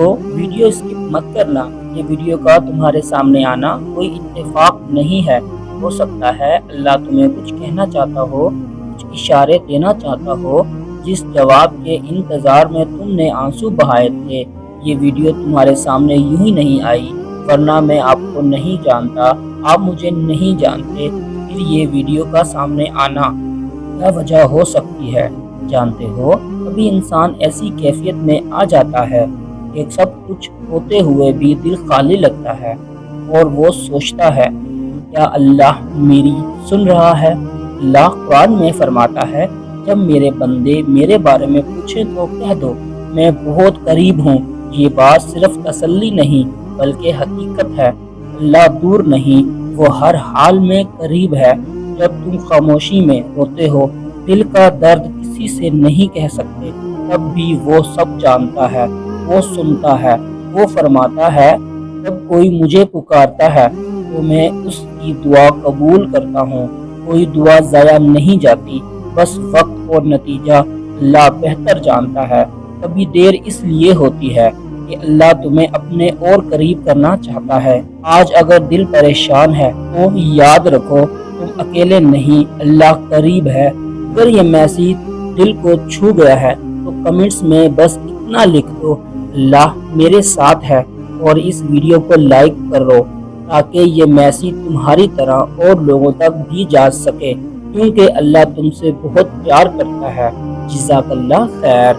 دیکھو video skip مت کرنا، یہ ویڈیو کا تمہارے سامنے آنا کوئی اتفاق نہیں ہے۔ ہو سکتا ہے اللہ تمہیں کچھ کہنا چاہتا ہو، کچھ اشارے دینا چاہتا ہو، جس جواب کے انتظار میں تم نے آنسو بہائے تھے۔ یہ ویڈیو تمہارے سامنے یوں ہی نہیں آئی، ورنہ میں آپ کو نہیں جانتا، آپ مجھے نہیں جانتے، پھر یہ ویڈیو کا سامنے آنا کیا وجہ ہو سکتی ہے جانتے ہو؟ کبھی انسان ایسی کیفیت میں آ جاتا ہے کہ سب کچھ ہوتے ہوئے بھی دل خالی لگتا ہے، اور وہ سوچتا ہے کیا اللہ میری سن رہا ہے؟ اللہ قرآن میں فرماتا ہے، جب میرے بندے میرے بارے میں پوچھیں تو کہہ دو میں بہت قریب ہوں۔ یہ بات صرف تسلی نہیں بلکہ حقیقت ہے۔ اللہ دور نہیں، وہ ہر حال میں قریب ہے۔ جب تم خاموشی میں روتے ہو، دل کا درد کسی سے نہیں کہہ سکتے، تب بھی وہ سب جانتا ہے، وہ سنتا ہے، وہ فرماتا ہے جب کوئی مجھے پکارتا ہے تو میں اس کی دعا قبول کرتا ہوں۔ کوئی دعا ضائع نہیں جاتی، بس وقت اور نتیجہ اللہ بہتر جانتا ہے۔ کبھی دیر اس لیے ہوتی ہے کہ اللہ تمہیں اپنے اور قریب کرنا چاہتا ہے۔ آج اگر دل پریشان ہے تو یاد رکھو تم اکیلے نہیں، اللہ قریب ہے۔ اگر یہ میسیج دل کو چھو گیا ہے تو کمنٹس میں بس اتنا لکھ دو، اللہ میرے ساتھ ہے، اور اس ویڈیو کو لائک کرو تاکہ یہ میسیج تمہاری طرح اور لوگوں تک بھی جا سکے، کیونکہ اللہ تم سے بہت پیار کرتا ہے۔ جزاک اللہ خیر۔